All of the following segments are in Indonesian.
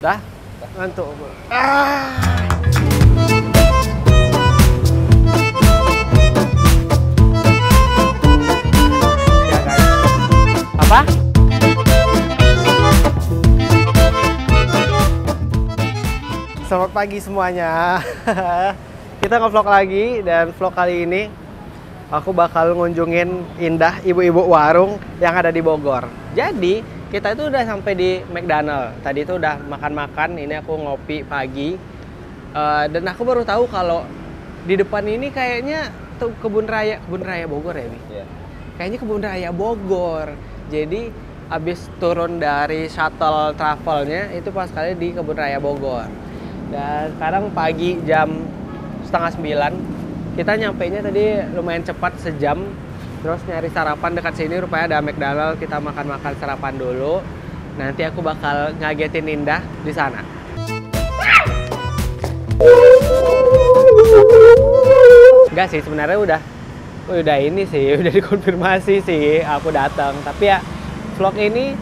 Dah? Ngantuk. Ah. Ya guys. Apa? Selamat pagi semuanya. Kita nge-vlog lagi dan vlog kali ini aku bakal ngunjungin Indah, ibu-ibu warung yang ada di Bogor. Jadi kita itu udah sampai di McDonald. Tadi itu udah makan-makan. Ini aku ngopi pagi. Dan aku baru tahu kalau di depan ini kayaknya tuh kebun raya Bogor ya, Bi? Yeah. Kayaknya kebun raya Bogor. Jadi abis turun dari shuttle travelnya itu pas kali di kebun raya Bogor. Dan sekarang pagi jam 8:30. Kita nyampainya tadi lumayan cepat, sejam. Terus nyari sarapan dekat sini, rupanya ada McDonald. Kita makan-makan sarapan dulu. Nanti aku bakal ngagetin Indah di sana. Enggak sih, sebenarnya udah ini sih, udah dikonfirmasi sih aku datang. Tapi ya vlog ini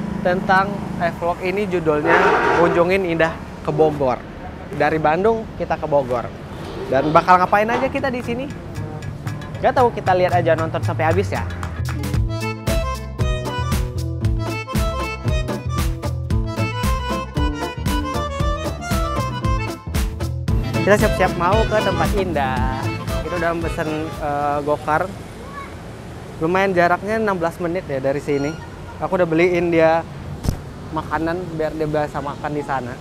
vlog ini judulnya kunjungin Indah ke Bogor. Dari Bandung kita ke Bogor. Dan bakal ngapain aja kita di sini? Gak tahu, kita lihat aja, nonton sampai habis ya. Kita siap-siap mau ke tempat Indah. Kita udah pesen gokar. Lumayan jaraknya 16 menit ya dari sini. Aku udah beliin dia makanan biar dia bisa makan di sana.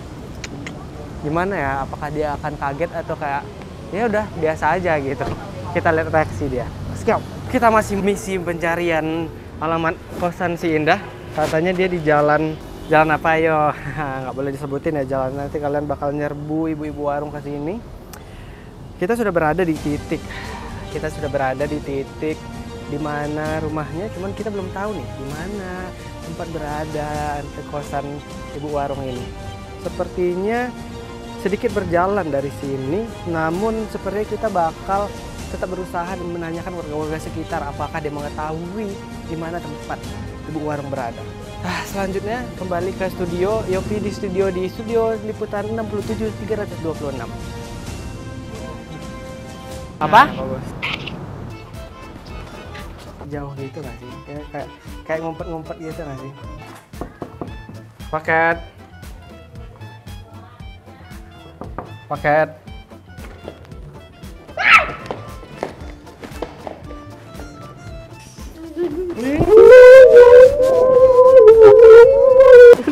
Gimana ya? Apakah dia akan kaget atau kayak ya udah biasa aja gitu. Kita lihat reaksi dia. Let's go. Kita masih misi pencarian alamat kosan si Indah. Katanya dia di jalan apa, ayo? Nggak boleh disebutin ya jalan, nanti kalian bakal nyerbu ibu-ibu warung ke sini. Kita sudah berada di titik. Di mana rumahnya, cuman kita belum tahu nih di mana tempat berada ke kosan ibu warung ini. Sepertinya sedikit berjalan dari sini, namun sepertinya kita bakal tetap berusaha dan menanyakan warga-warga sekitar apakah dia mengetahui di mana tempat ibu warung berada. Selanjutnya kembali ke studio Yopi di studio liputan 67326. Apa? Bagus. Jauh gitu nggak sih? Kayak ngumpet-ngumpet gitu nggak sih? Paket.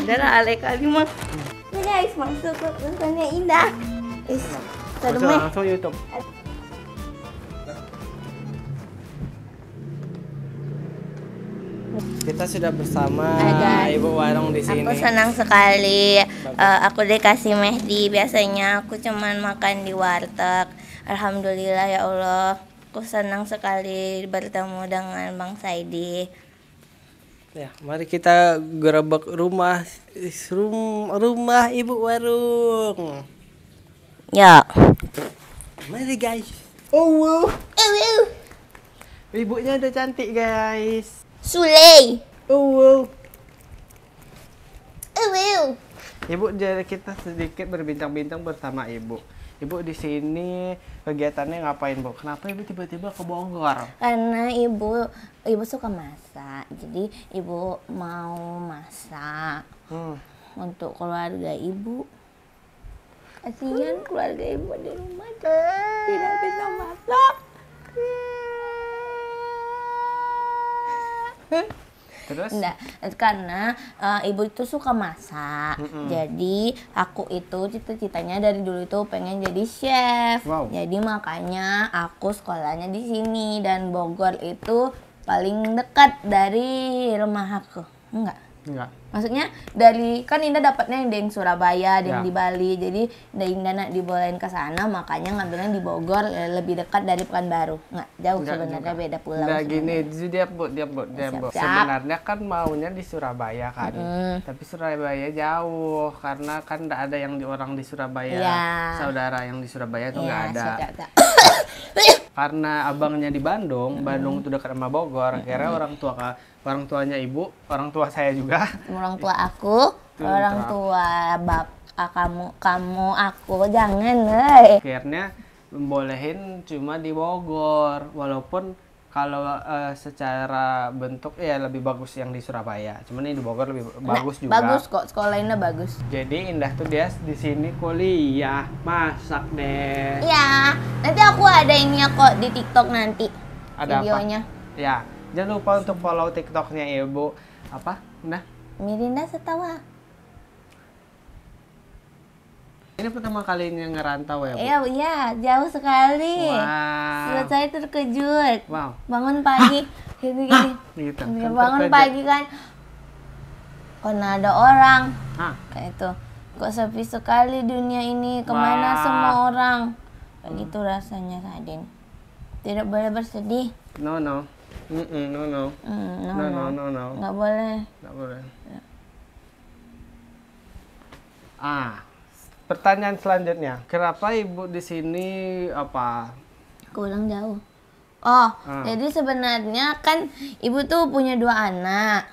Udah Ale kali mah. Ini guys, masuk ke kosannya Indah. Langsung YouTube. Kita sudah bersama ibu warung di sini. Aku senang sekali. Aku dikasih Mehdi. Biasanya aku cuman makan di warteg. Alhamdulillah ya Allah. Aku senang sekali bertemu dengan Bang Saidi. Ya, mari kita gerebek rumah ibu warung. Ya. Mari guys. Oh. Ibunya udah cantik guys. Suley. Oh. Ibu, jadi kita sedikit berbincang-bincang bersama ibu. Ibu di sini kegiatannya ngapain, Bu? Kenapa ibu tiba-tiba ke Bogor? karena ibu suka masak. Jadi ibu mau masak untuk keluarga ibu. Kasihan keluarga ibu di rumah tidak bisa masak. Terus? Enggak, karena ibu itu suka masak. Jadi aku itu cita-citanya dari dulu itu pengen jadi chef. Wow. Jadi makanya aku sekolahnya di sini, dan Bogor itu paling dekat dari rumah aku. Enggak. Maksudnya dari kan Indah dapatnya yang di Surabaya, yang di Bali. Jadi Indah nak dibolehin ke sana, makanya ngambilnya di Bogor, lebih dekat dari Pekanbaru. Nggak jauh sebenarnya, beda pulau. Nah gini, dia bu. Sebenarnya kan maunya di Surabaya kan, tapi Surabaya jauh karena kan nggak ada yang orang di Surabaya. Saudara yang di Surabaya itu nggak ada. Karena abangnya di Bandung, Bandung itu dekat sama Bogor. Akhirnya orang tuanya ibu, orang tua saya juga. Orang tua aku, orang tua aku jangan, hei. Akhirnya membolehin cuma di Bogor, walaupun kalau secara bentuk ya lebih bagus yang di Surabaya. Cuman ini di Bogor lebih bagus juga. Bagus kok, sekolah Indah bagus. Jadi Indah tuh dia di sini kuliah, masak deh. Iya, nanti aku ada ini ya kok di TikTok nanti. Ada videonya. apa? Ya, jangan lupa untuk follow TikToknya Ibu. Apa? Nah, Mirinda Setawa. ini pertama kalinya ngerantau ya, Bu? Iya, jauh sekali. Wow. Saya terkejut. Wow. Bangun pagi, gini. Gitu. Ya, bangun pagi kan, karena ada orang. Hah? Kayak itu. Kok sepi sekali dunia ini, kemana Wah. semua orang? Kayak gitu rasanya, Sadin. Tidak boleh bersedih. No. No. No. Nggak boleh. Nggak boleh. Pertanyaan selanjutnya, kenapa Ibu di sini apa? Kurang jauh. Jadi sebenarnya kan ibu tuh punya 2 anak.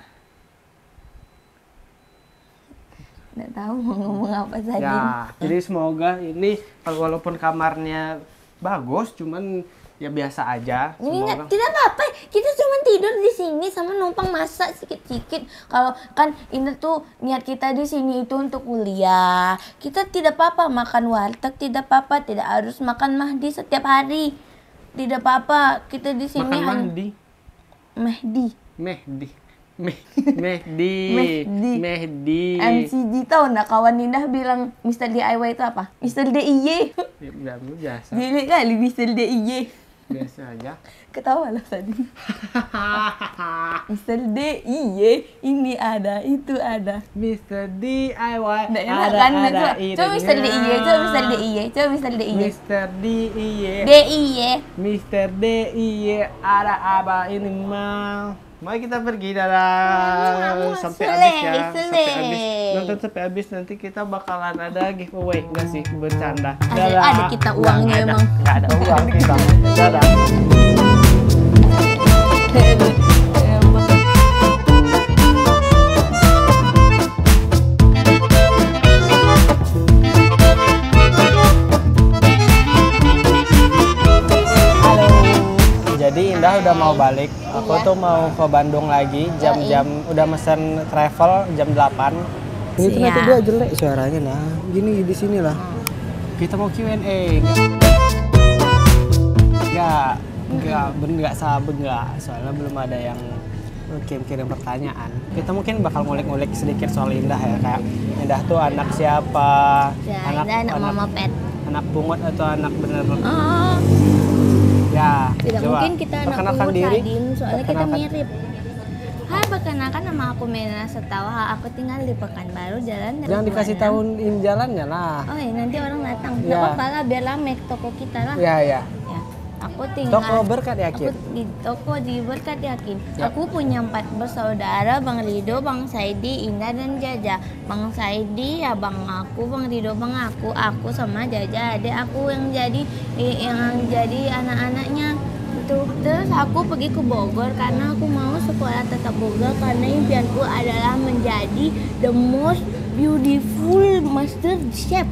Nggak tahu mau ngomong apa tadi. Ya, jadi semoga ini walaupun kamarnya bagus, cuman ya biasa aja. Ini Semoga. tidak apa-apa. Kita cuma tidur di sini sama numpang masak sedikit-sedikit. Kalau kan ini tuh niat kita di sini itu untuk kuliah. Kita tidak apa-apa makan warteg, tidak apa-apa, tidak harus makan Mahdi setiap hari. Tidak apa-apa. Kita di sini Makan hanya Mahdi. Mehdi. Mehdi. MCG tahu nggak kawan Indah bilang Mr. DIY itu apa? Mr. DIY. Ya, biasa. Gini kali Mr. DIY. Biasa aja. Ketawa lah tadi. Mr. DIY, ini ada, itu ada. Mr. DIY. Nggak enak kan? Coba Mr. DIY, coba Mr. DIY, coba Mr. DIY. Mr. DIY. DIY. Mr. DIY, ada apa ini mau? Mari kita pergi dalam sampai habis ya. Nonton sampai habis, nanti kita bakalan ada giveaway. Enggak sih, bercanda. Ada kita uangnya emang. Enggak ada uang kita. Dadah. Jadi Indah udah mau balik. Aku tuh mau ke Bandung lagi. Jam-jam udah mesen travel jam 8. Ini tuh nanti dia jelek suaranya nah. Gini di sini lah. Kita mau Q&A. Enggak sabar enggak. Soalnya belum ada yang kirim pertanyaan. Kita mungkin bakal ngulik-ngulik sedikit soal Indah ya, kayak Indah tuh anak siapa? Anak mama pet. Anak pungut atau anak bener? Oh. Ya, Tidak coba mungkin kita anak perkenalkan pungut diri. Sadin, soalnya kita mirip. Hai, perkenalkan nama aku Mirinda Setawa. Aku tinggal di Pekanbaru, Jalan Jangan dikasih tahuin jalannya lah. Oh ya, nanti orang datang. Ya. Nggak apa-apa lah, biar rame toko kita lah. Ya. Ya, aku tinggal. Toko Berkat Yakin. Aku di toko di Berkat Yakin. Ya. Aku punya 4 bersaudara, Bang Rido, Bang Saidi, Indah dan Jaja. Bang Saidi ya bang aku, Bang Rido bang aku sama Jaja adik aku yang jadi anak-anaknya. Terus aku pergi ke Bogor karena aku mau sekolah tetap Bogor karena impianku adalah menjadi the most beautiful master chef.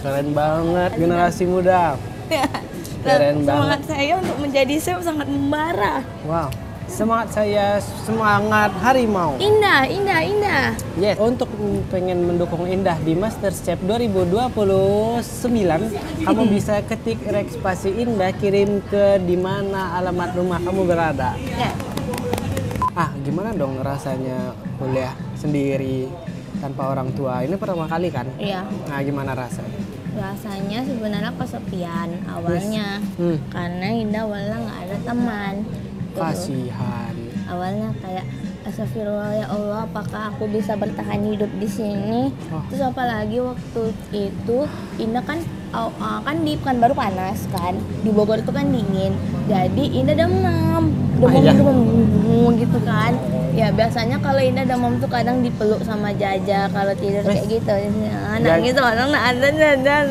Keren banget generasi muda. Keren Semangat banget. saya untuk menjadi chef sangat membara. Wow. Semangat saya, semangat harimau. Indah. Yes, untuk pengen mendukung Indah di MasterChef 2029, kamu bisa ketik Rekspasi Indah, kirim ke di mana alamat rumah kamu berada. Ya. Gimana dong rasanya kuliah sendiri tanpa orang tua? Ini pertama kali kan? Iya. Nah, gimana rasanya? Rasanya sebenarnya kesepian awalnya. Karena Indah awalnya nggak ada teman. Kasihan. Awalnya kayak astagfirullah ya Allah, apakah aku bisa bertahan hidup di sini? Terus apalagi waktu itu Indah kan di Pekanbaru panas kan, di Bogor itu kan dingin. Jadi Indah demam gitu kan. Ya biasanya kalau Indah demam tuh kadang dipeluk sama Jaja kalau tidur kayak gitu. Anak gitu orang ada Jaja.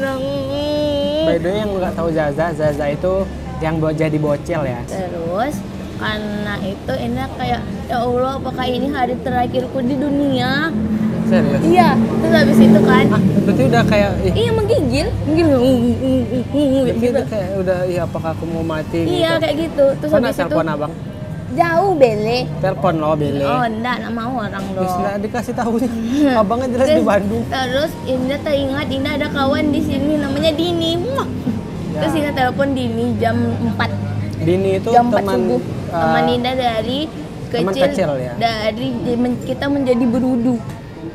By the way yang nggak tahu Zaza itu yang jadi bocil ya. Terus karena itu Indah kayak ya Allah apakah ini hari terakhirku di dunia. Serius? Iya, terus habis itu kan Berarti udah kayak iya menggigil berarti gitu. udah kayak udah apakah aku mau mati Iya gitu. kayak gitu. Terus Mana habis itu telepon abang? jauh Bele. Telepon lo Bele. Oh enggak mau orang Terus dong. nggak dikasih tahu sih. Abangnya jelas di Bandung. Terus Indah teringat Indah ada kawan di sini namanya Dini. Muah. Ya. Terus Indah telepon Dini jam 4. Dini itu Jam 4 teman subuh. Teman Indah dari teman kecil, kecil ya? Dari kita menjadi berudu.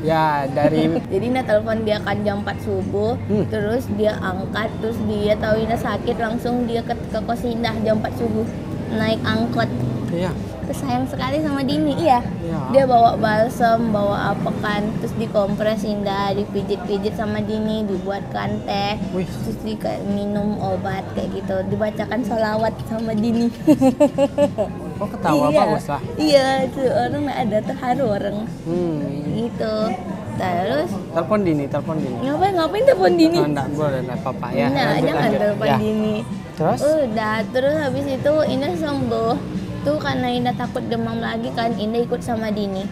ya dari Jadi Indah telepon dia kan jam 4 subuh, terus dia angkat, terus dia tahu Indah sakit, langsung dia ke kos Indah jam 4 subuh naik angkot. iya. Terus sayang sekali sama Dini, iya. Iya. Dia bawa balsam, bawa apa kan, terus dikompres Indah, dipijit-pijit sama Dini, dibuatkan teh, Wih. terus minum obat kayak gitu, dibacakan sholawat sama Dini. Kok ketawa Iya. bagus lah. Iya, itu orang ada terharu orang gitu. Terus Telepon Dini. ngapain telepon Dini? Oh, enggak, boleh enggak apa-apa ya. Nah, Lanjut, jangan lanjut. telepon Ya. Dini. Terus? Udah, terus habis itu Indah sembuh. Tuh karena Indah takut demam lagi kan, Indah ikut sama Dini.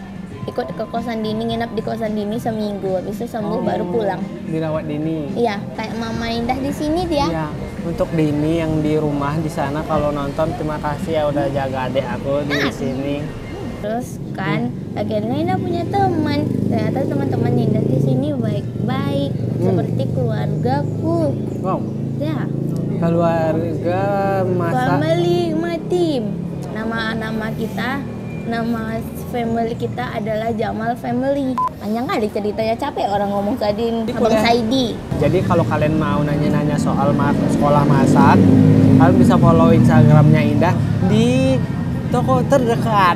Ikut ke kosan Dini, nginep di kosan Dini seminggu. Habis itu sembuh baru pulang. Dirawat Dini. Iya, kayak mama Indah di sini dia. Iya. Untuk Dini yang di rumah di sana kalau nonton terima kasih ya udah jaga adik aku di sini. Terus kan akhirnya Indah punya teman. Ternyata teman-teman Indah di sini baik-baik, seperti keluargaku. Wow. Ya, Keluarga masa family Matim. Nama kita, nama family kita adalah Jamal Family. Panjang kali ceritanya, capek orang ngomong tadi. Abang Saidi. Jadi kalau kalian mau nanya-nanya soal sekolah masak, kalian bisa follow Instagramnya Indah di toko terdekat.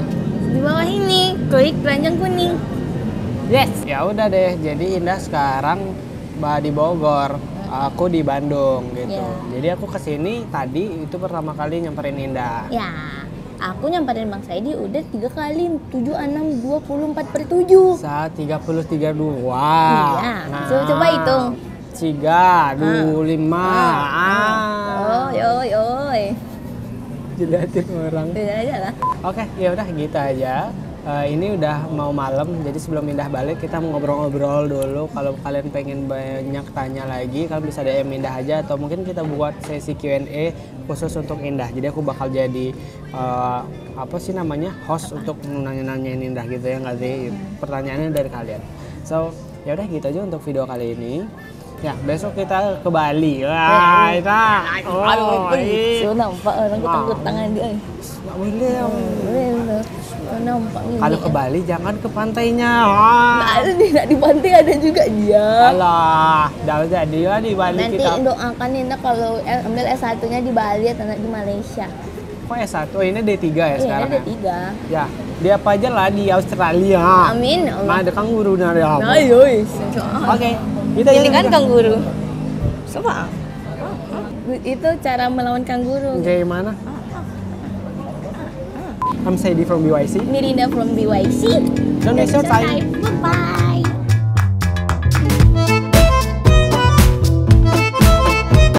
Di bawah ini, klik keranjang kuning. Yes. Ya udah deh. Jadi Indah sekarang di Bogor, aku di Bandung gitu. Ya. Jadi aku kesini tadi itu pertama kali nyamperin Indah. Ya, aku nyamperin Bang Saidi udah 3 kali, 7, 6, 24/7. Saat 33 2. Iya, coba hitung. 3, 2, 5. Oi. Jelatin orang. Beda aja lah. Oke, ya udah gitu aja. Ini udah mau malam, jadi sebelum Indah balik kita mau ngobrol-ngobrol dulu. Kalau kalian pengen banyak tanya lagi, kalian bisa DM Indah aja atau mungkin kita buat sesi Q&A khusus untuk Indah. Jadi aku bakal jadi apa sih namanya host untuk nanya-nanyain Indah gitu ya nggak sih? Pertanyaannya dari kalian. So ya udah gitu aja untuk video kali ini. Ya besok kita ke Bali. Wah, So nampak orang ketangkut tangan dia. Nggak boleh. Nampak ini. Kalau ke Bali jangan ke pantainya. Nggak ada di pantai ada juga dia. Alah, dah jadi lah di Bali Nanti kita. doakan Indah kalau ambil S1-nya di Bali atau di Malaysia. Kok S1? Oh, ini D3 ya sekarang. Iya, Ya? ada 3. Ya, dia apa aja lah di Australia. Amin. Allah. Nah, ada kanguru dari apa? Nah, yoi. Oke, kita Ini kan juga. kanguru. Coba. Itu cara melawan kanguru. Gimana? I'm Sadie from BYC. Mirinda from BYC. Don't miss your time. Bye-bye.